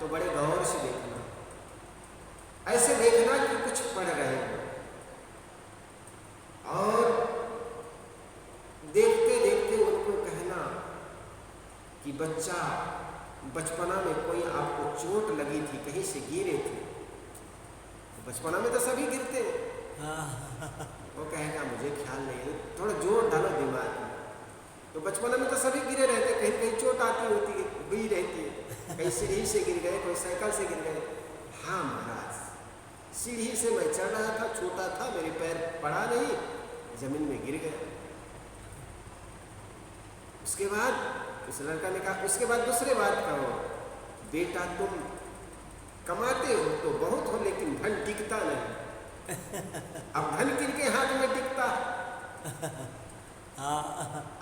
तो बड़े गौर से देखना, ऐसे देखना कि कुछ पढ़ रहे हो। और देखते देखते उनको कहना कि बच्चा, बचपना में कोई आपको चोट लगी थी, कहीं से गिरे थे? तो बचपना में तो सभी गिरते हैं। वो कहेगा मुझे ख्याल नहीं है, थोड़ा जोर डालो दिमाग में। तो बचपना में तो सभी गिरे रहते, कहीं कहीं चोट आती होती है, हुई रहती है, कहीं सीढ़ी से गिर गए, कोई साइकिल से गिर गए। हाँ महाराज, सीढ़ी से मैं चढ़ रहा था, छोटा था, मेरे पैर पड़ा नहीं, जमीन में गिर गया। उसके बाद उस लड़का ने कहा, उसके बाद दूसरे बात कहो, बेटा तुम कमाते हो तो बहुत हो, लेकिन धन टिकता नहीं। अब धन किनके हाथ में टिकता?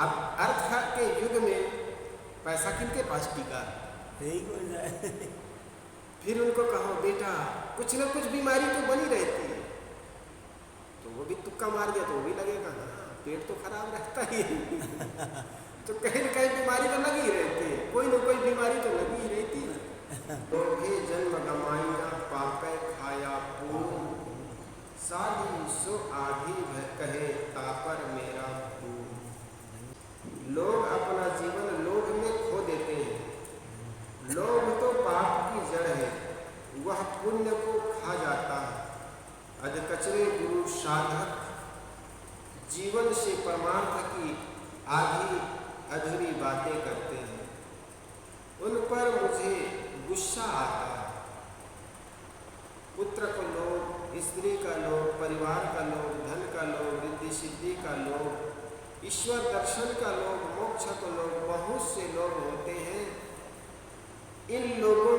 अब अर्थ के युग में पैसा किनके पास टिका? फिर उनको कहो बेटा कुछ ना कुछ बीमारी तो बनी रहती है, तो वो भी तुक्का मार दिया तो वो भी लगेगा, हाँ पेट तो खराब रहता ही है। तो कहीं न कहीं बीमारी तो लगी रहती है, कोई ना कोई बीमारी तो लगी ही रहती है। तो भी जन्म गमाइया पापे खाया पूर्ण, साधी सो आधी भय कहे तापर मेरा पूर्ण। लोग अपना जीवन लोभ में खो देते हैं। लोभ तो पाप की जड़ है, वह पुण्य को खा जाता है। अध कचरे गुरु साधक जीवन से परमार्थ की आधी अधूरी बातें करते हैं, उन पर मुझे गुस्सा आता है। पुत्र को लोभ, स्त्री का लोभ, परिवार का लोभ, धन का लोभ, रिद्धि सिद्धि का लोभ, ईश्वर दर्शन का लोभ, मोक्ष का लोभ, बहुत से लोग होते हैं। इन लोभों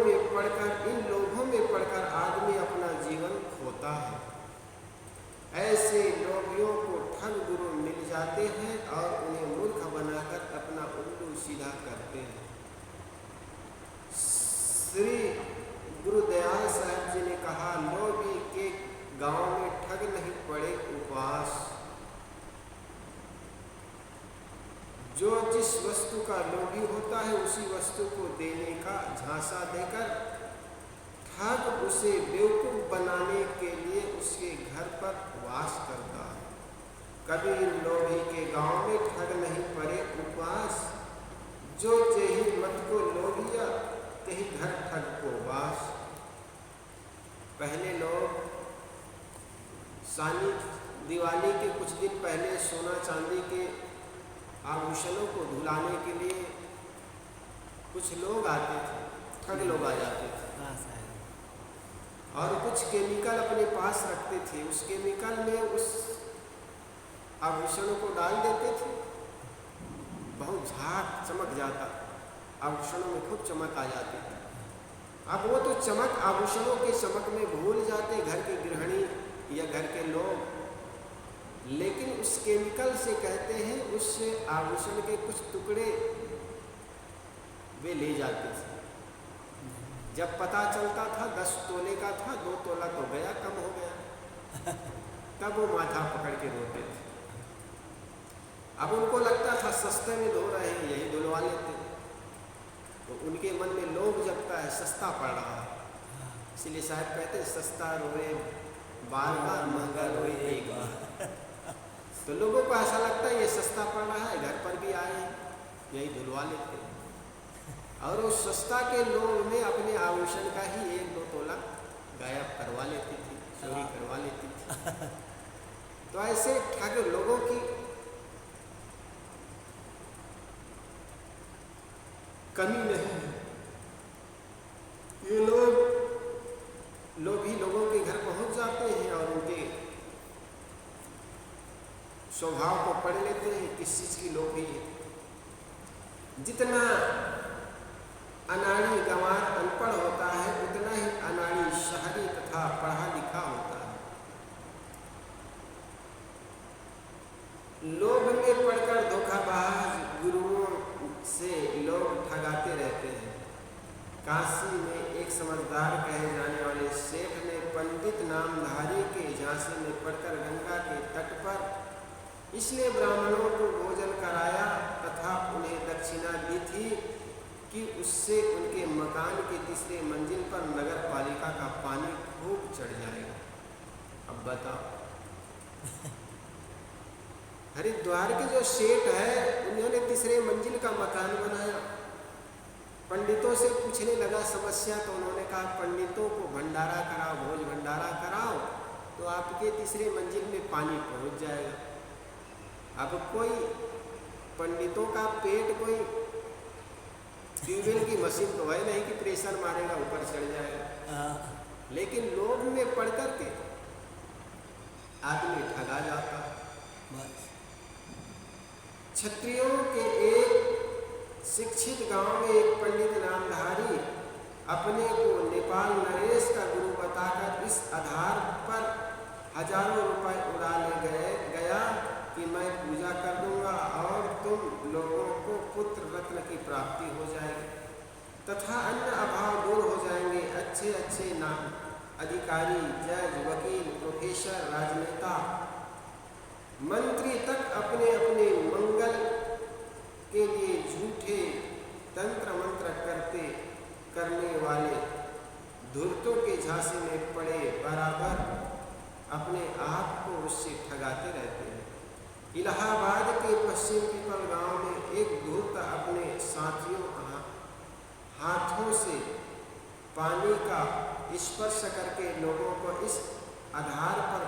में पड़कर आदमी अपना जीवन खोता है। ऐसे लोभियों को ठग गुरु मिल जाते हैं और उन्हें मूर्ख बनाकर अपना उल्लू सीधा करते हैं। श्री गुरुदयाल साहब जी ने कहा, लोभी के गांव में ठग नहीं पड़े उपवास। जो जिस वस्तु का लोभी होता है उसी वस्तु को देने का झांसा देकर ठग उसे बेवकूफ बनाने के लिए उसके घर पर वास करता है। कभी लोभी के गांव में ठग नहीं पड़े उपवास, जो जेहि मत को लोभिया तेहि घर ठग को वास। पहले लोग सानी दिवाली के कुछ दिन पहले सोना चांदी के आभूषणों को धुलाने के लिए कुछ लोग आते थे, ठग लोग आ जाते थे और कुछ केमिकल अपने पास रखते थे। उस केमिकल में उस आभूषणों को डाल देते थे, बहुत झाग चमक जाता, आभूषणों में खूब चमक आ जाती थी। अब वो तो चमक आभूषणों के चमक में भूल जाते घर की गृहिणी या घर के लोग, लेकिन उस केमिकल से कहते हैं उस आभूषण के कुछ टुकड़े वे ले जाते थे। जब पता चलता था 10 तोले का था, 2 तोला तो गया, कम हो गया, तब वो माथा पकड़ के रोते थे। अब उनको लगता था सस्ते में धो रहे हैं, यही धुलवा लेते, तो उनके मन में लोभ जगता है, सस्ता पड़ रहा है। इसलिए साहब कहते हैं सस्ता रोए बार बार, महंगा रोए एक बार। तो लोगों को ऐसा लगता है ये सस्ता पड़ रहा है, घर पर भी आए यही धुलवा लेते हैं, और उस सस्ता के लोभ में अपने आभूषण का ही 1-2 तोला गायब करवा लेती थी, चोरी करवा लेती थी। तो ऐसे ठग लोगों की कमी नहीं है। ये लोग ही लोगों के घर पहुंच जाते हैं और उनके स्वभाव को पढ़ लेते हैं किस चीज की लोभी है। जितना अनाड़ी गंवार अनपढ़ होता है, उतना ही अनाड़ी शहरी तथा पढ़ा लिखा होता है। लोभ में पढ़कर धोखाबाज गुरुओं से लोग ठगाते रहते हैं। काशी में एक समझदार कहे जाने वाले सेठ ने पंडित नामधारी के झांसे में पढ़कर गंगा के तट पर इसलिए ब्राह्मणों को भोजन कराया तथा उन्हें दक्षिणा दी थी कि उससे उनके मकान के तीसरे मंजिल पर नगर पालिका का पानी खूब चढ़ जाएगा। अब बताओ, हरिद्वार के जो सेठ है उन्होंने तीसरे मंजिल का मकान बनाया। पंडितों से पूछने लगा समस्या, तो उन्होंने कहा पंडितों को भंडारा कराओ, भोज भंडारा कराओ, तो आपके तीसरे मंजिल में पानी पहुंच जाएगा। अब कोई पंडितों का पेट कोई ट्यूबवेल की मशीन तो है नहीं कि प्रेशर मारेगा ऊपर चढ़ जाएगा, लेकिन लोभ में पड़ करके आदमी ठगा जाता। क्षत्रियों के एक शिक्षित गांव में एक पंडित नामधारी अपने को नेपाल नरेश का गुरु बताकर इस आधार पर हजारों रुपए उड़ा ले गया कि मैं पूजा कर दूंगा और तुम लोगों को पुत्र रत्न की प्राप्ति हो जाएगी तथा अन्य अभाव दूर हो जाएंगे। अच्छे अच्छे नाम अधिकारी, जज, वकील, प्रोफेसर, राजनेता, मंत्री तक अपने अपने मंगल के लिए झूठे तंत्र मंत्र करने वाले धूर्तों के झांसे में पड़े बराबर अपने आप को उससे ठगाते रहते हैं। इलाहाबाद के पश्चिम पीपल गांव में एक धूर्त अपने साथियों हाथों से पानी का स्पर्श करके लोगों को इस आधार पर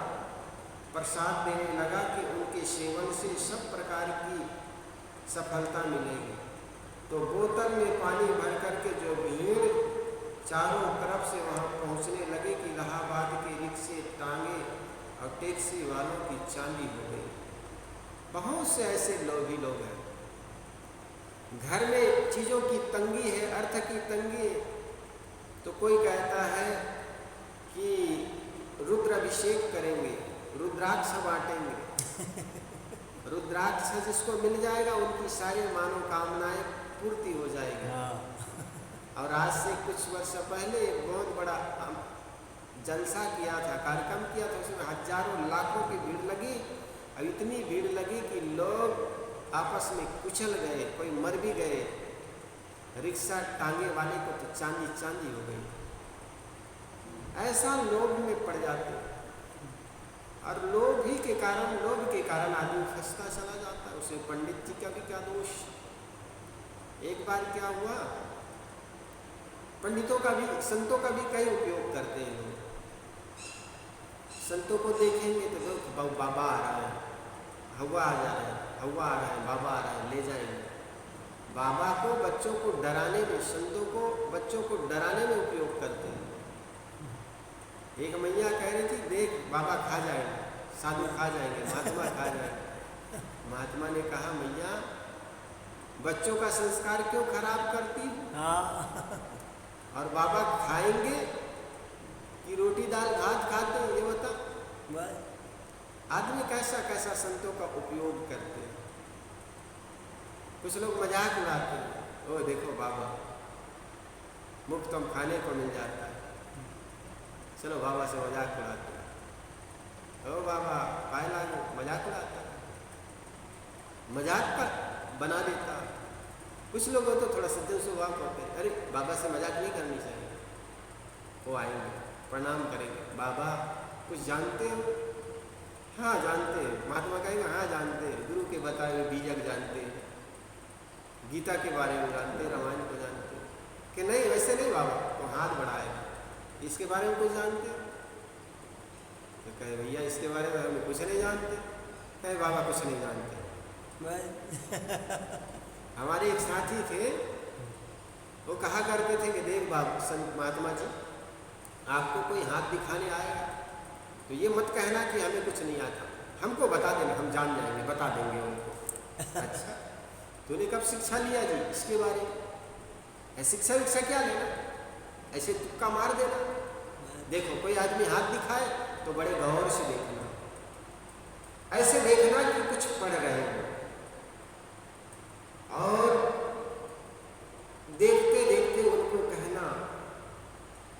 प्रसाद देने लगा कि उनके सेवन से सब प्रकार की सफलता मिलेगी। तो बोतल में पानी भर करके जो भीड़ चारों तरफ से वहां पहुंचने लगे कि इलाहाबाद के रिक्शे, टांगे और टैक्सी वालों की चांदी हो गई। बहुत से ऐसे लोग ही लोग हैं, घर में चीज़ों की तंगी है, अर्थ की तंगी है, तो कोई कहता है कि रुद्र अभिषेक करेंगे, रुद्राक्ष बांटेंगे। रुद्राक्ष जिसको मिल जाएगा उनकी सारी मनोकामनाएं पूर्ति हो जाएगी। और आज से कुछ वर्ष पहले एक बहुत बड़ा जलसा किया था, कार्यक्रम किया था, उसमें हजारों लाखों की भीड़ लगी। और इतनी भीड़ लगी कि लोग आपस में कुचल गए, कोई मर भी गए। रिक्शा टांगे वाले को तो चांदी चांदी हो गई। ऐसा लोभ में पड़ जाते और लोभ के कारण आदमी फंसता चला जाता है। उसे पंडित जी का भी क्या दोष। एक बार क्या हुआ, पंडितों का भी, संतों का भी कई उपयोग करते हैं लोग। संतों को देखेंगे तो लोग बाबा आ रहा है, हवा आ जा रहा है, हवा आ रहा है, बाबा आ रहा है, ले जाएंगे। बाबा को बच्चों को डराने में, संतों को बच्चों को डराने में उपयोग करते हैं। एक मैया कह रही थी, देख बाबा खा जाएंगे, साधु खा जाएंगे, महात्मा खा जाएंगे। महात्मा ने कहा, मैया बच्चों का संस्कार क्यों खराब करती और बाबा खाएंगे कि रोटी दाल भात खाते हैं, ये बता। आदमी कैसा कैसा संतों का उपयोग करते हैं। कुछ लोग मजाक उड़ाते हैं, ओ देखो बाबा मुफ्त हम खाने को मिल जाता है, चलो बाबा से मजाक उड़ाते हैं। ओ बाबा पायला मजाक उड़ाता है, मजाक पर बना देता है। कुछ लोग तो थोड़ा सज्जन स्वभाव होते हैं, अरे बाबा से मजाक नहीं करनी चाहिए। वो आएंगे, प्रणाम करेंगे, बाबा कुछ जानते हो? हाँ जानते हैं। महात्मा कहेंगे, हाँ जानते हैं, गुरु के बताए हुए बीजक जानते हैं, गीता के बारे में जानते हैं, रामायण को जानते हैं। कि नहीं वैसे नहीं बाबा, तो हाथ बढ़ाएगा, इसके बारे में कुछ जानते हैं? तो कहे भैया इसके बारे में हम कुछ नहीं जानते। कहे बाबा कुछ नहीं जानते। हमारे एक साथी थे, वो कहा करते थे कि देख बाबा संत महात्मा जी, आपको कोई हाथ दिखाने आएगा तो ये मत कहना कि हमें कुछ नहीं आता, हमको बता देना, हम जान जाएंगे, बता देंगे उनको। अच्छा तूने कब शिक्षा लिया जी इसके बारे में? शिक्षा विक्षा क्या लेना, ऐसे तुक्का मार देना। देखो कोई आदमी हाथ दिखाए तो बड़े गौर से देखना, ऐसे देखना कि कुछ पढ़ रहे हो। और देखते देखते उनको कहना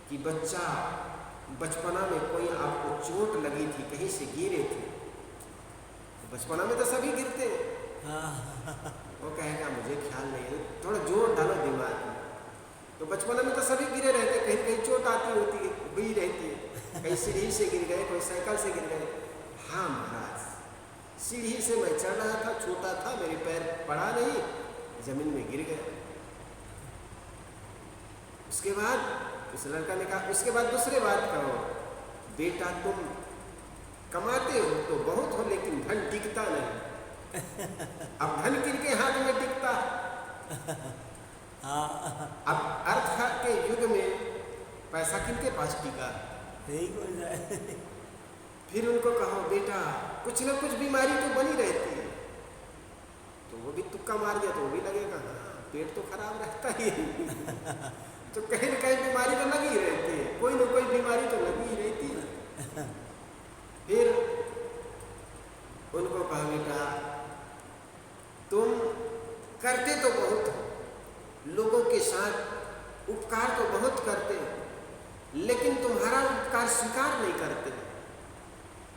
कि बच्चा बचपना में कोई आपको चोट लगी थी, कहीं से गिरे थे, तो बचपना में तो सभी गिरते हैं। वो कहेगा मुझे ख्याल नहीं है, थोड़ा जोर डालो दिमाग में। तो बचपन में तो सभी गिरे रहते, कहीं कहीं चोट आती होती है, हुई रहती है, कहीं सीढ़ी से गिर गए, कोई साइकिल से गिर गए। हाँ महाराज, सीढ़ी से मैं चढ़ रहा था, छोटा था, मेरे पैर पड़ा नहीं, जमीन में गिर गया। उसके बाद उस लड़का ने कहा, उसके बाद दूसरे बात कहो, बेटा तुम कमाते हो तो बहुत हो, लेकिन धन टिकता नहीं। अब धन किनके हाथ में टिकता? अब अर्थ के युग में पैसा किनके पास टिका? फिर उनको कहो, बेटा कुछ न कुछ बीमारी तो बनी रहती है, तो वो भी तुक्का मार दिया तो वो भी लगेगा, हाँ पेट तो खराब रहता ही तो कहीं न कहीं बीमारी तो लगी ही रहती है, कोई न कोई बीमारी तो लगी ही रहती है। फिर उनको कहा, बेटा तुम करते तो बहुत हो, लोगों के साथ उपकार तो बहुत करते हो, लेकिन तुम्हारा उपकार स्वीकार नहीं करते।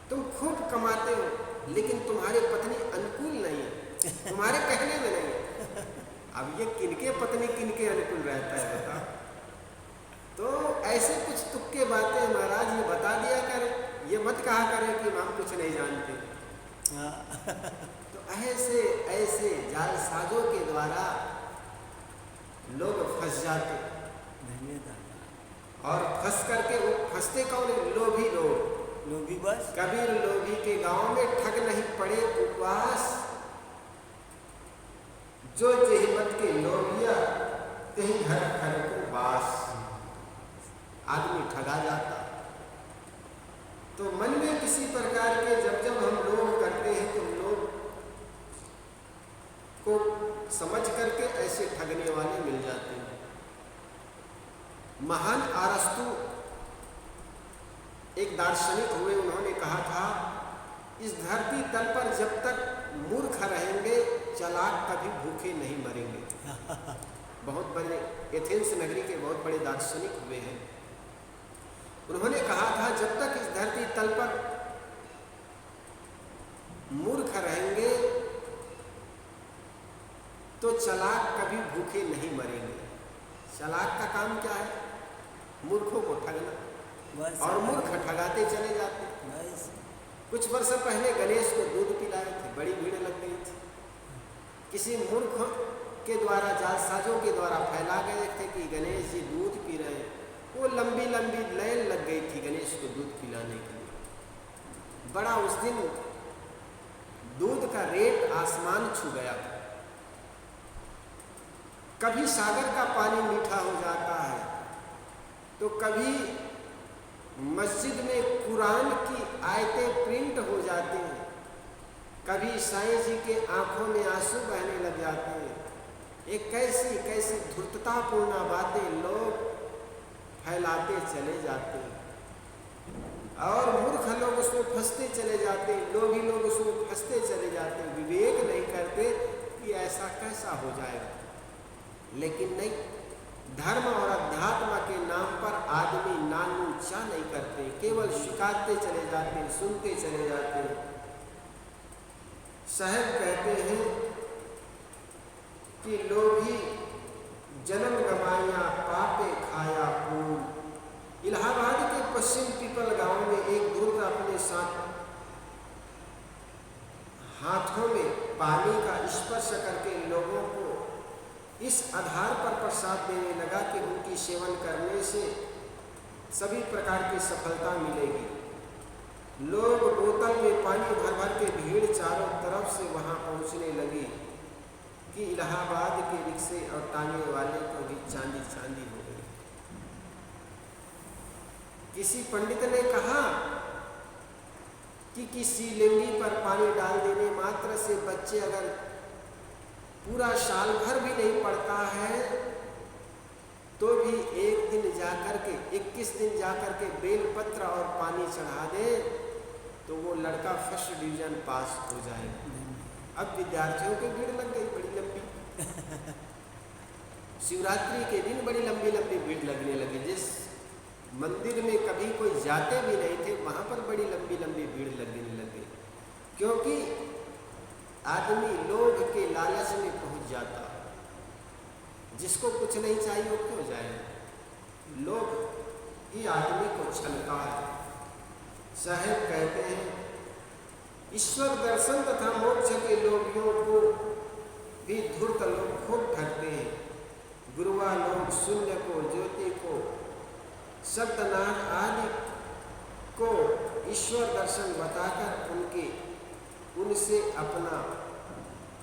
तुम खूब कमाते हो, लेकिन तुम्हारी पत्नी अनुकूल नहीं है, तुम्हारे कहने में नहीं है। अब ये किनके पत्नी किनके अनुकूल रहता है बता? तो ऐसे कुछ तुक्के बातें महाराज ये बता दिया कर, ये मत कहा करें कि हम कुछ नहीं जानते। तो ऐसे ऐसे जालसाजों के द्वारा लोग फंस जाते, और फंस करके वो फंसते कौन है? लोभी लोग, लोभी बस। कबीर लोभी के गांव में ठग नहीं पड़े उपवास, जो जहिमत के लोभिया कहीं घर घर को वास। आदमी ठगा जाता। तो मन में किसी प्रकार के जब जब हम लोग करते हैं तो लोग को समझ करके ऐसे ठगने वाले मिल जाते हैं। महान अरस्तु एक दार्शनिक हुए, उन्होंने कहा था, इस धरती तल पर जब तक मूर्ख रहेंगे चालाक कभी भूखे नहीं मरेंगे। बहुत बड़े एथेंस नगरी के बहुत बड़े दार्शनिक हुए हैं। उन्होंने कहा था, जब तक इस धरती तल पर मूर्ख रहेंगे तो चालाक कभी भूखे नहीं मरेंगे। चालाक का काम क्या है? मूर्खों को ठगना, और मूर्ख ठगाते चले जाते। कुछ वर्ष पहले गणेश को दूध पिलाए थे, बड़ी भीड़ लग गई थी। किसी मूर्ख के द्वारा, जालसाजों के द्वारा फैला गए थे कि गणेश जी दूध पी रहे हैं। वो लंबी लंबी लाइन लग गई थी गणेश को दूध पिलाने के लिए। बड़ा उस दिन दूध का रेट आसमान छू गया था। कभी सागर का पानी मीठा हो जाता है, तो कभी मस्जिद में कुरान की आयतें प्रिंट हो जाती हैं, कभी साईं जी के आंखों में आंसू बहने लग जाते हैं। एक कैसी कैसी धूर्ततापूर्ण बातें लोग फैलाते चले जाते हैं, और मूर्ख लोग उसमें फंसते चले जाते हैं, लोभी लोग उसमें फंसते चले जाते हैं। विवेक नहीं करते कि ऐसा कैसा हो जाएगा। लेकिन नहीं, धर्म और अध्यात्म के नाम पर आदमी नानूचा नहीं करते, केवल स्वीकारते चले जाते हैं, सुनते चले जाते हैं। साहब कहते हैं कि लोभी जन्म गमाया पापे खाया फूल। इलाहाबाद के पश्चिम पीपल गांव में एक बुजुर्ग अपने साथ हाथों में पानी का स्पर्श करके लोगों को इस आधार पर प्रसाद देने लगा कि उनकी सेवन करने से सभी प्रकार की सफलता मिलेगी। लोग बोतल में पानी भर भर के भीड़ चारों तरफ से वहां पहुंचने लगी कि इलाहाबाद के रिक्शे और टांगे वाले को भी चांदी चांदी हो गई। किसी पंडित ने कहा कि किसी लिंगी पर पानी डाल देने मात्र से बच्चे अगर पूरा साल भर भी नहीं पड़ता है तो भी एक दिन जाकर के 21 दिन जाकर के बेलपत्र और पानी चढ़ा दे तो वो लड़का फर्स्ट डिवीजन पास हो जाएगा। अब विद्यार्थियों की भीड़ लग गई बड़ी लंबी। शिवरात्रि के दिन बड़ी लंबी लंबी भीड़ लगने लगी। जिस मंदिर में कभी कोई जाते भी नहीं थे वहां पर बड़ी लंबी लंबी भीड़ लगने लगी, क्योंकि आदमी लोभ के लालच में पहुंच जाता। जिसको कुछ नहीं चाहिए वो क्यों जाए? लोभ ही आदमी को छलता है। साहेब कहते हैं, ईश्वर दर्शन तथा मोक्ष के लोभियों को भी धूर्त लोग खूब ठगते हैं। गुरुआ लोग शून्य को, ज्योति को, शब्दनाद आदि को ईश्वर दर्शन बताकर उनसे अपना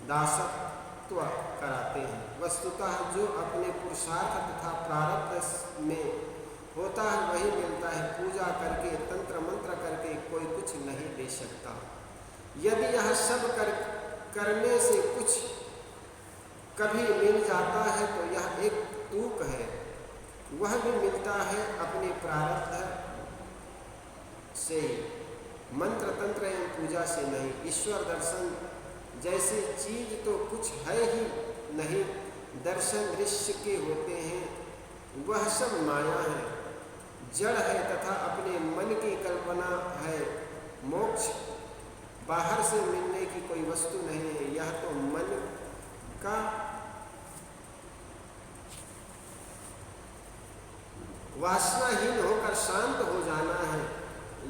दासत्व कराते हैं। वस्तुतः जो अपने पुरुषार्थ तथा प्रारब्ध में होता है वही मिलता है। पूजा करके, तंत्र मंत्र करके कोई कुछ नहीं दे सकता। यदि यह सब करने से कुछ कभी मिल जाता है तो यह एक तूक है। वह भी मिलता है अपने प्रारब्ध से, मंत्र तंत्र एवं पूजा से नहीं। ईश्वर दर्शन जैसी चीज तो कुछ है ही नहीं। दर्शन दृश्य के होते हैं, वह सब माया है, जड़ है तथा अपने मन की कल्पना है। मोक्ष बाहर से मिलने की कोई वस्तु नहीं है, यह तो मन का वासनाहीन होकर शांत हो जाना है,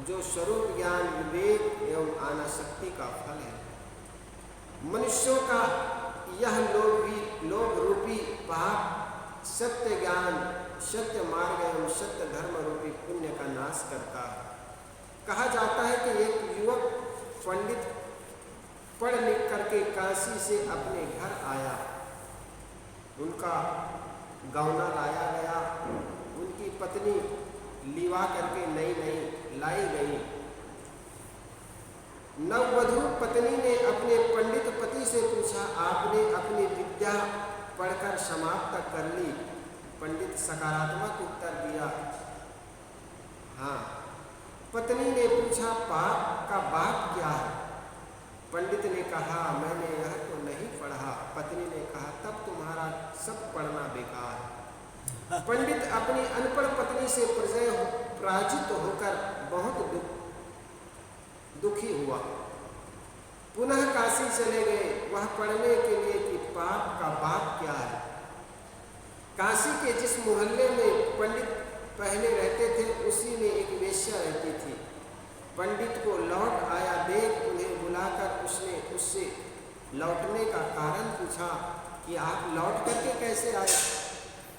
जो स्वरूप ज्ञान, विवेक एवं अनासक्ति का फल है। मनुष्यों का यह लोभ रूपी पाप सत्य ज्ञान, सत्य मार्ग एवं सत्य धर्म रूपी पुण्य का नाश करता है। कहा जाता है कि एक युवक पंडित पढ़ लिख करके काशी से अपने घर आया। उनका गौना लाया गया, उनकी पत्नी लिवा करके नई लाई गई। नववधू पत्नी ने अपने पंडित पति से पूछा, आपने अपनी विद्या पढ़कर समाप्त कर ली? पंडित सकारात्मक उत्तर दिया, हाँ। पत्नी ने पूछा, पाप का बाप क्या है? पंडित ने कहा, मैंने यह तो नहीं पढ़ा। पत्नी ने कहा, तब तुम्हारा सब पढ़ना बेकार है। पंडित अपनी अनपढ़ पत्नी से पराजित होकर बहुत दुखी हुआ। पुनः काशी चले गए, वह पढ़ने के लिए कि पाप का बाप क्या है। काशी के जिस मोहल्ले में पंडित पहले रहते थे उसी में एक वेश्या रहती थी। पंडित को लौट आया देख उन्हें बुलाकर उससे लौटने का कारण पूछा कि आप लौट करके कैसे आए?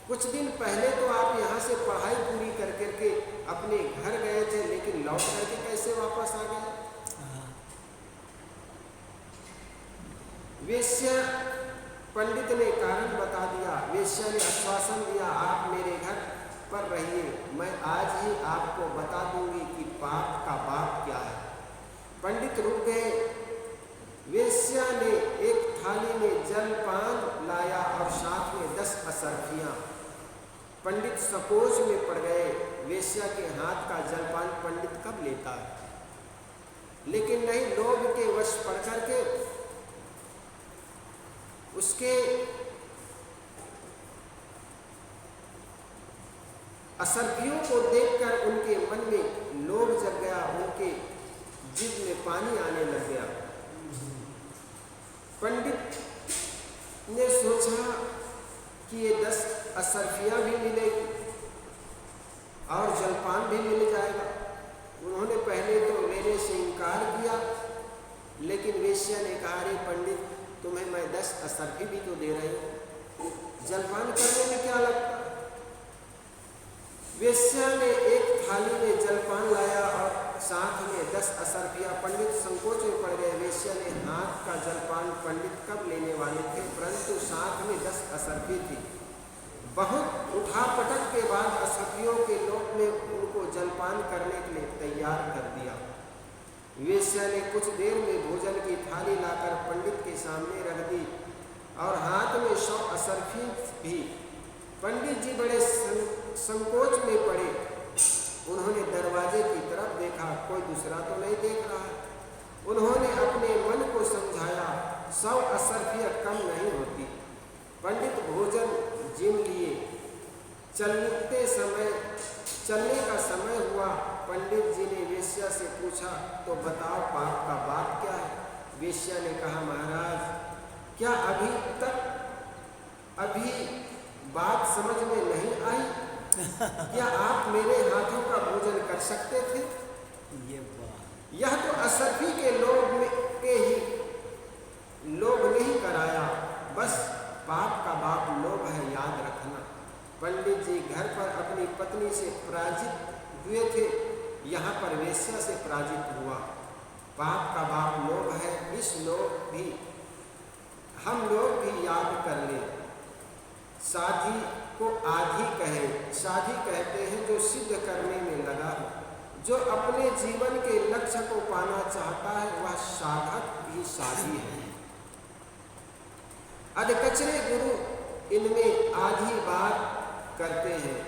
कुछ दिन पहले तो आप यहाँ से पढ़ाई पूरी कर करके अपने घर गए थे, लेकिन लौट करके कैसे वापस आ गए? वेश्या पंडित ने कारण बता दिया। वेश्या ने आश्वासन दिया, आप मेरे घर पर रहिए, मैं आज ही आपको बता दूंगी कि पाप का बाप क्या है। पंडित रुक गए। वेश्या ने एक थाली में जलपान लाया और साथ में 10 असरफियां। पंडित संकोच में पड़ गए। वेश्या के हाथ का जलपान पंडित कब लेता है? लेकिन नहीं, लोभ के वश पड़ करके उसके असरफियों को देखकर उनके मन में लोभ जग गया, उनके जीभ में पानी आने लग गया। पंडित ने सोचा कि ये 10 असरफियां भी मिलेगी और जलपान भी मिल जाएगा। उन्होंने पहले तो लेने से इनकार किया, लेकिन वेश्या ने कहा, अरे पंडित, तुम्हें मैं 10 असरफी भी तो दे रही हूँ, जलपान करने में क्या लगता? वेश्या ने एक थाली में जलपान लाया और साथ में 10 असरफियां। पंडित संकोच में पड़ गए। वेश्या ने हाथ का जलपान पंडित कब लेने वाले थे, परंतु साथ में 10 असरफी थी। बहुत उठापटक के बाद असरफियों के लोक में उनको जलपान करने के लिए तैयार कर दिया। वेश्या ने कुछ देर में भोजन की थाली लाकर पंडित के सामने रख दी और हाथ में 100 असरफी भी। पंडित जी बड़े संकोच में पड़े। उन्होंने दरवाजे की तरफ देखा, कोई दूसरा तो नहीं देख रहा है। उन्होंने अपने मन को समझाया, 100 असरफियां कम नहीं होती। पंडित भोजन जिम लिए। चलने का समय हुआ। पंडित जी ने वेश्या से पूछा, तो बताओ पाप का बाप क्या है? वेश्या ने कहा, महाराज, क्या अभी बात समझ में नहीं आई? क्या आप मेरे हाथों का भोजन कर सकते थे? यह तो अशरफी के लोग नहीं कराया, बस पाप का बाप लोभ है, याद रखना। पंडित जी घर पर अपनी पत्नी से पराजित हुए थे, यहाँ पर वेश्या से पराजित हुआ। पाप का बाप लोभ है, हम लोग भी याद कर ले। साधी को आधी कहे, साधी कहते हैं जो सिद्ध करने में लगा हो, जो अपने जीवन के लक्ष्य को पाना चाहता है, वह साधक भी साधी है। अधकचरे गुरु इनमें आधी बात करते हैं।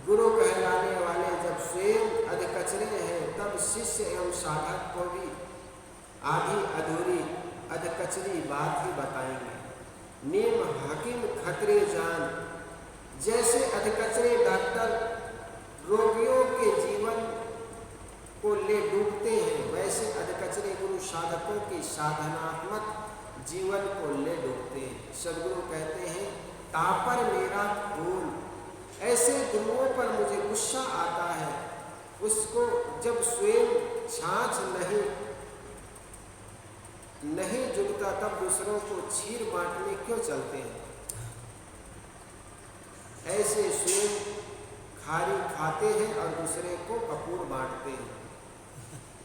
गुरु कहलाने वाले जब स्वयं अधकचरे हैं, तब शिष्य एवं साधक को भी आधी अधूरी अधकचरी बात ही बताएंगे। नीम हकीम खतरे जान, जैसे अधकचरे डॉक्टर रोगियों के जीवन को ले डूबते हैं, वैसे अधकचरे गुरु साधकों के साधनात्मक जीवन को ले डूबते हैं। सदगुरु कहते हैं, तापर मेरा खून, ऐसे गुरुओं पर मुझे गुस्सा आता है, उसको जब स्वयं छाछ नहीं जुटता, तब दूसरों को छीर बांटने क्यों चलते हैं? ऐसे स्वयं खारी खाते हैं और दूसरे को कपूर बांटते हैं।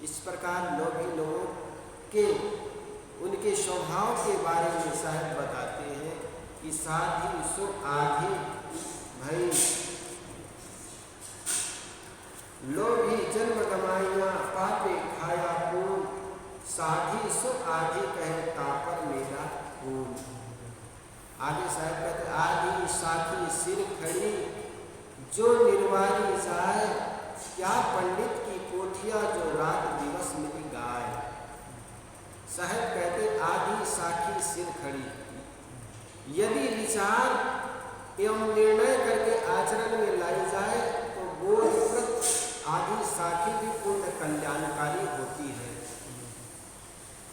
इस प्रकार लोगों के उनके स्वभाव के बारे में साहिब बताते हैं कि साधी सो आधी भई, लोभी जन्म गमाइया पापे खाया खून, साधी सो आधी कहे तापर मेरा खून। आगे साहब कहते, आधी साखी सिर खड़ी जो निर्वारी जाए, क्या पंडित की पोथिया जो रात दिवस मिली गाय। साहब कहते, आधी साखी सिर खड़ी, यदि विचार एवं निर्णय करके आचरण में लाई जाए तो बोधप्रद आधी साखी भी पूर्ण कल्याणकारी होती है।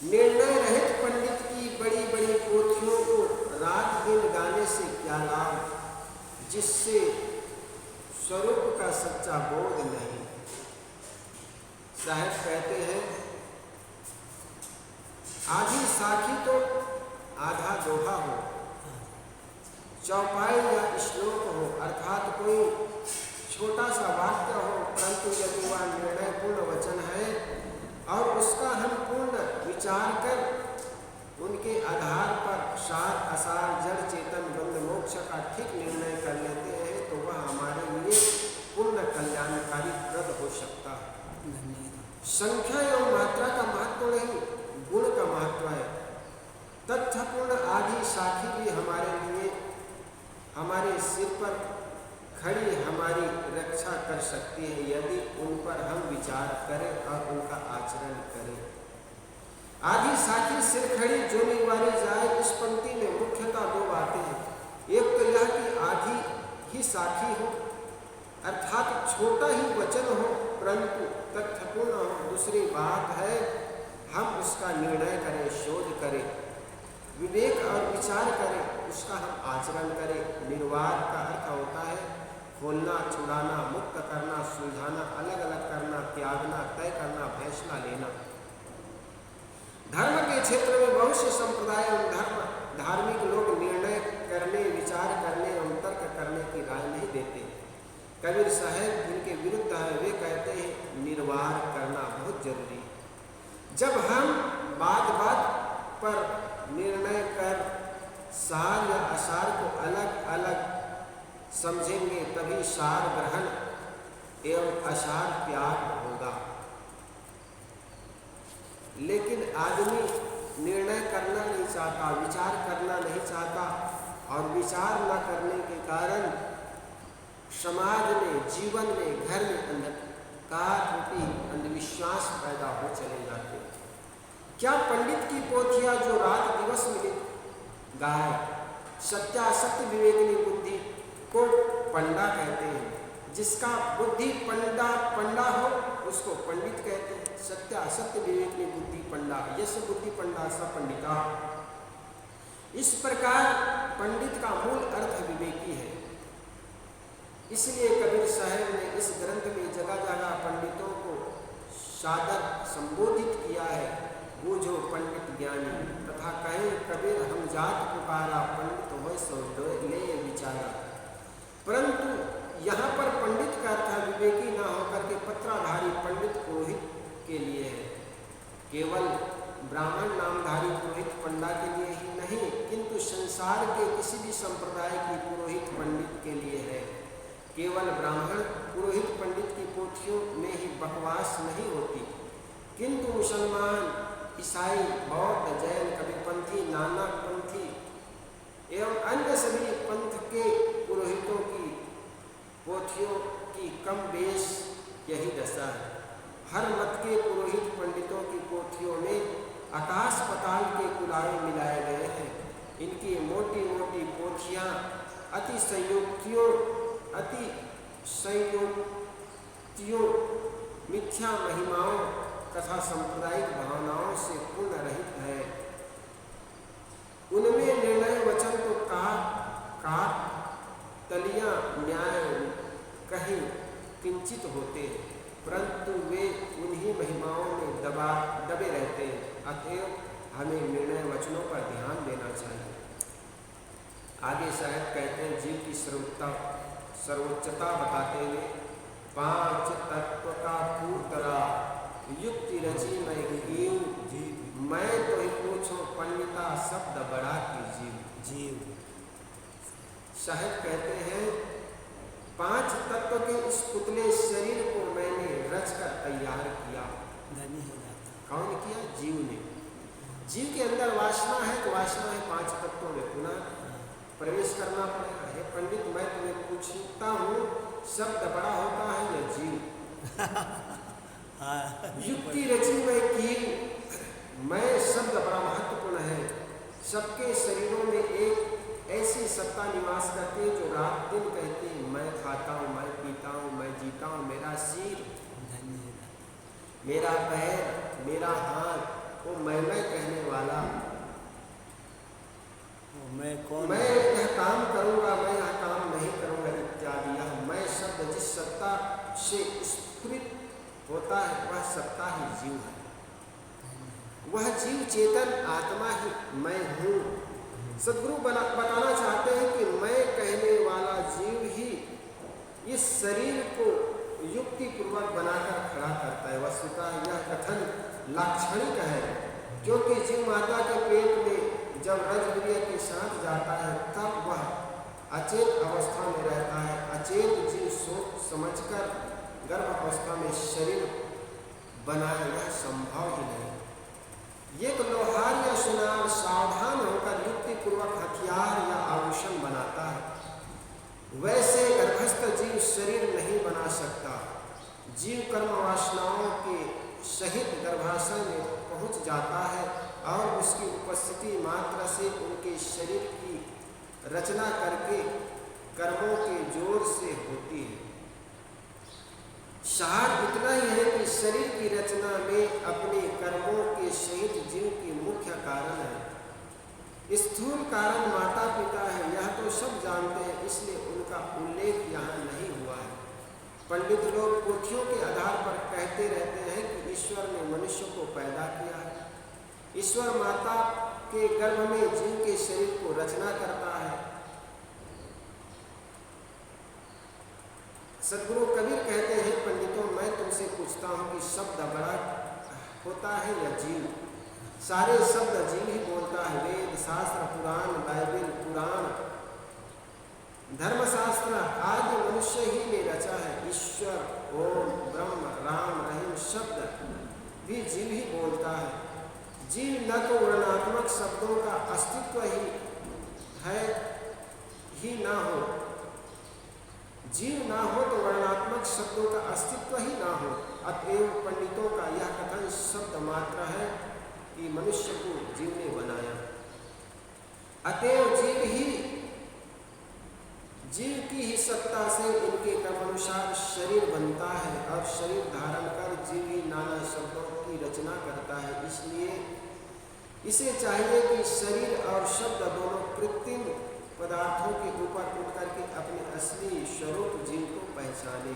निर्णय रहित पंडित की बड़ी बड़ी पोथियों को रात दिन गाने से क्या लाभ, जिससे स्वरूप का सच्चा बोध नहीं। साहब कहते हैं, आधी साखी तो आधा दोहा हो, चौपाई या श्लोक हो, अर्थात कोई छोटा सा वाक्य हो, परंतु यदि वह निर्णय पूर्ण वचन है और उसका हम पूर्ण विचार कर उनके आधार पर सार असार जड़ चेतन बंध मोक्ष का ठीक निर्णय कर लेते हैं, तो वह हमारे लिए पूर्ण कल्याणकारी प्रद हो सकता है। संख्या एवं मात्रा का महत्व नहीं, गुण का महत्व है। तथ्यपूर्ण आदि साखी भी हमारे लिए हमारे सिर पर खड़ी हमारी रक्षा कर सकती है, यदि उन पर हम विचार करें और उनका आचरण करें। आधी साखी सिर खड़ी जो निर्वारी जाए, इस पंक्ति में मुख्यतः दो बातें हैं। एक तो यह कि आधी ही साखी हो, अर्थात छोटा ही वचन हो परंतु तथ्यपूर्ण हो। दूसरी बात है हम उसका निर्णय करें, शोध करें, विवेक और विचार करें, उसका हम आचरण करें। निर्वार का अर्थ होता है खोलना, छुड़ाना, मुक्त करना, सुलझाना, अलग अलग करना, त्यागना, तय करना, फैसला लेना। धर्म के क्षेत्र में बहुत से संप्रदाय एवं धार्मिक लोग निर्णय करने, विचार करने एवं तर्क करने की राय नहीं देते। कबीर साहब जिनके विरुद्ध है, वे कहते हैं निर्वार करना बहुत जरूरी है। जब हम बात पर निर्णय कर सार या असार को अलग अलग समझेंगे, तभी सार ग्रहण एवं असार त्याग होगा। लेकिन आदमी निर्णय करना नहीं चाहता, विचार करना नहीं चाहता, और विचार न करने के कारण समाज में, जीवन में, घर में अंधकार रूपी अंधविश्वास पैदा हो चले जाते। क्या पंडित की पोथिया जो रात दिवस मिली गाय, सत्यासत्य विवेकनी बुद्धि को पंडा कहते हैं। जिसका बुद्धि पंडा हो उसको पंडित कहते हैं। सत्यासत्य विवेकनी बुद्धि पंडा, यश बुद्धि पंडा स पंडिता। इस प्रकार पंडित का मूल अर्थ विवेकी है। इसलिए कबीर साहब ने इस ग्रंथ में जगह जगह पंडितों को सादर संबोधित किया है, बूझो पंडित ज्ञानी, तथा कहे कबीर हम जात पुकारा, पंडित हो सो ले विचारा। परंतु यहाँ पर पंडित का अर्थ विवेकी न होकर के पत्राधारी पंडित पुरोहित के लिए है। केवल ब्राह्मण नामधारी पुरोहित पंडा के लिए ही नहीं, किंतु संसार के किसी भी संप्रदाय की पुरोहित पंडित के लिए है। केवल ब्राह्मण पुरोहित पंडित की पोथियों में ही बकवास नहीं होती, किंतु मुसलमान, ईसाई, बौद्ध, जैन, कबीरपंथी, नानकपंथी एवं अन्य सभी पंथ के पुरोहितों की पोथियों की कम बेश यही दशा है। हर मत के पुरोहित पंडितों की पोथियों में आकाश पताल के कुलाए मिलाए गए हैं। इनकी मोटी मोटी पोथियाँ अति संयुक्तियों, मिथ्या महिमाओं तथा सांप्रदायिक भावनाओं से पूर्ण रहित है। उनमें निर्णय वचन तो काट तलियां न्याय कहीं किंचित होते हैं, परंतु वे उन्हीं महिमाओं में दबे रहते हैं। अतएव हमें निर्णय वचनों पर ध्यान देना चाहिए। आगे शायद कहते हैं जीव की सर्वोच्चता बताते हुए, पांच तत्व का पूर्तरा युक्ति रची मैं कीऊ, मैं तो ही पूछो पंडिता शब्द बड़ा की जीव। शायद कहते हैं 5 तत्व के इस पुतले शरीर को मैंने रच कर तैयार किया। कौन किया? जीव ने। जीव के अंदर वासना है तो वासना है 5 तत्वों में पुनः प्रवेश करना पड़ेगा। हे पंडित, मैं तुम्हें पूछता हूँ, शब्द बड़ा होता है या जीव? युक्ति रची मैं की, मैं शब्द बड़ा महत्वपूर्ण है। सबके शरीरों में एक ऐसी सत्ता निवास करती है जो रात दिन कहती है मैं खाता हूँ, मैं पीता हूँ, मैं जीता हूँ। मेरा सिर, मेरा पैर, मेरा हाथ, वो मैं कहने वाला, मैं यह काम करूँगा, मैं यह काम नहीं करूँगा इत्यादि। यह मैं शब्द जिस सत्ता से स्फुरित होता है वह सत्ता ही जीव है। वह जीव चेतन आत्मा ही मैं हूँ। सद्गुरु बताना चाहते हैं कि मैं कहने वाला जीव ही इस शरीर को युक्ति पूर्वक बनाकर खड़ा करता है। वस्तुतः यह कथन लाक्षणिक है, क्योंकि जीव माता के पेट में जब रजवीर्य के साथ जाता है तब वह अचेत अवस्था में रहता है। अचेत जीव सोच समझकर गर्भ अवस्था में शरीर बनाए, यह संभव ही नहीं। एक लोहार या सुनार सावधान होकर युक्ति पूर्वक हथियार या आभूषण बनाता है, वैसे गर्भस्थ जीव शरीर नहीं बना सकता। जीव कर्म वासनाओं के सहित गर्भाशय में पहुंच जाता है और उसकी उपस्थिति मात्र से उनके शरीर की रचना करके कर्मों के जोर से होती है। सार इतना ही है कि शरीर की रचना में अपने कर्मों के सहित जीव की मुख्य कारण है। स्थूल कारण माता पिता है, यह तो सब जानते हैं, इसलिए उनका उल्लेख यहाँ नहीं हुआ है। पंडित लोग पोथियों के आधार पर कहते रहते हैं कि ईश्वर ने मनुष्य को पैदा किया है। ईश्वर माता के गर्भ में जीव के शरीर को रचना करता है। सद्गुरु कबीर कहते हैं, पंडितों, मैं तुमसे पूछता हूँ कि शब्द बड़ा होता है या जीव? सारे शब्द जीव ही बोलता है। वेद, शास्त्र, पुराण, बाइबल, पुराण, धर्मशास्त्र आदि मनुष्य ही ने रचा है। ईश्वर, ओम, ब्रह्म, राम, रहीम शब्द भी जीव ही बोलता है। जीव न तो वर्णात्मक शब्दों का अस्तित्व ही है ही ना हो, जीव ना हो तो वर्णात्मक शब्दों का अस्तित्व ही ना हो। अतएव पंडितों का यह कथन शब्द मात्र है कि मनुष्य को जीव ने बनाया। अतएव जीव की ही सत्ता से इनके कर्मानुसार शरीर बनता है और शरीर धारण कर जीव ही नाना शब्दों की रचना करता है। इसलिए इसे चाहिए कि शरीर और शब्द दोनों कृत्रिम पदार्थों के ऊपर उठ करके अपने असली स्वरूप जीव को पहचाने।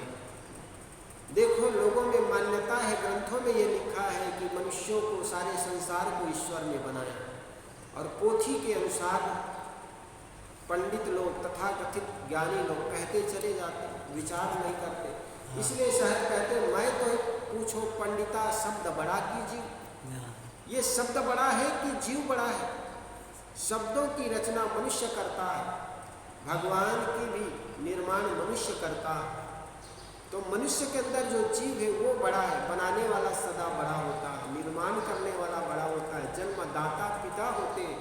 देखो, लोगों में मान्यता है, ग्रंथों में ये लिखा है कि मनुष्यों को, सारे संसार को ईश्वर ने बनाया, और पोथी के अनुसार पंडित लोग, तथाकथित ज्ञानी लोग कहते चले जाते, विचार नहीं करते। इसलिए शायद कहते, मैं तो पूछो पंडिता शब्द बड़ा की जीव। ये शब्द बड़ा है कि जीव बड़ा है? शब्दों की रचना मनुष्य करता है, भगवान की भी निर्माण मनुष्य करता है। तो मनुष्य के अंदर जो जीव है वो बड़ा है, बनाने वाला सदा बड़ा होता है, निर्माण करने वाला बड़ा होता है, जन्मदाता पिता होते हैं।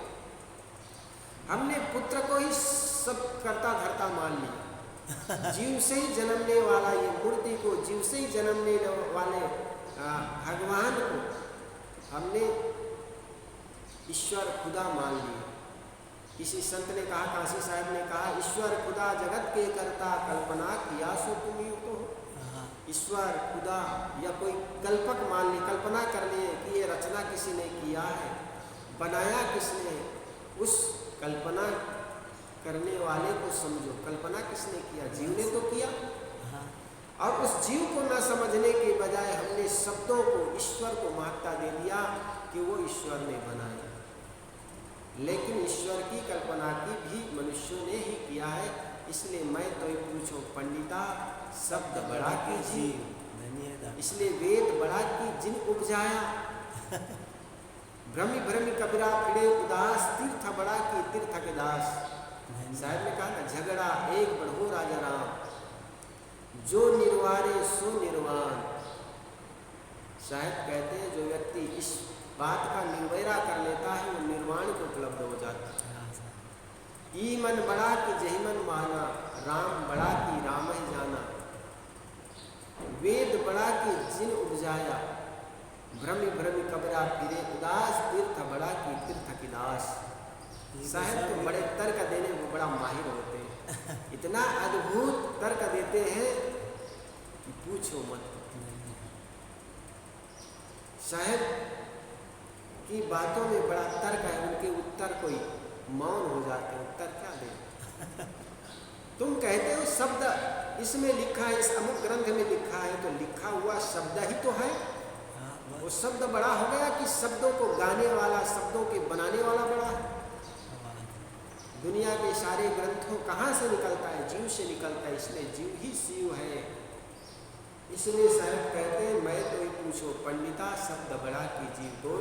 हमने पुत्र को ही सब करता धरता मान लिया। जीव से ही जन्मने वाला, ये मूर्ति को, जीव से ही जन्मने वाले भगवान को हमने ईश्वर खुदा मान लिया। किसी संत ने कहा, काशी साहब ने कहा, ईश्वर खुदा जगत के करता, कल्पना किया सो तुम ही तो। ईश्वर खुदा या कोई कल्पक मान ली, कल्पना कर लिए कि ये रचना किसी ने किया है, बनाया किसने, उस कल्पना करने वाले को समझो। कल्पना किसने किया? जीव ने तो किया। और उस जीव को न समझने के बजाय हमने शब्दों को, ईश्वर को महत्ता दे दिया कि वो ईश्वर ने बनाया। लेकिन ईश्वर की कल्पना की भी मनुष्यों ने ही किया है। इसलिए मैं तो पूछो पंडिता शब्द बड़ा की जीव। इसलिए वेद बड़ा की जिन उपजाया, भ्रमि भ्रमि कबीरा फिरे उदास, तीर्थ बड़ा की तीर्थ के दास। साहब ने कहा ना, झगड़ा एक बढ़ो राजा राम, जो निर्वारे सो निर्वाण। साहब कहते हैं, जो व्यक्ति इस बात का निर्वैरा कर लेता है वो निर्वाण को उपलब्ध हो जाता है। ई मन बड़ा कि जही मन माना, राम बड़ा कि राम ही जाना। वेद बड़ा कि जिन उपजाया, भ्रमि भ्रमि कबरा फिरे उदास, तीर्थ बड़ा कि तीर्थ की दास। साहब तो बड़े तर्क देने में बड़ा माहिर होते हैं, इतना अद्भुत तर्क देते हैं कि पूछो मत। साहब की बातों में बड़ा तर्क है, उनके उत्तर कोई मौन हो जाते हैं, उत्तर क्या दे। तुम कहते हो शब्द इसमें लिखा है, इस अमुक ग्रंथ में लिखा है, तो लिखा हुआ शब्द ही तो है। वो शब्द बड़ा हो गया कि शब्दों को गाने वाला, शब्दों के बनाने वाला बड़ा है? दुनिया के सारे ग्रंथों कहाँ से निकलता है? जीव से निकलता है। इसलिए जीव ही शिव है। इसलिए साहब कहते हैं, मैं तो ही पूछो पंडिता शब्द बड़ा की जीव। दो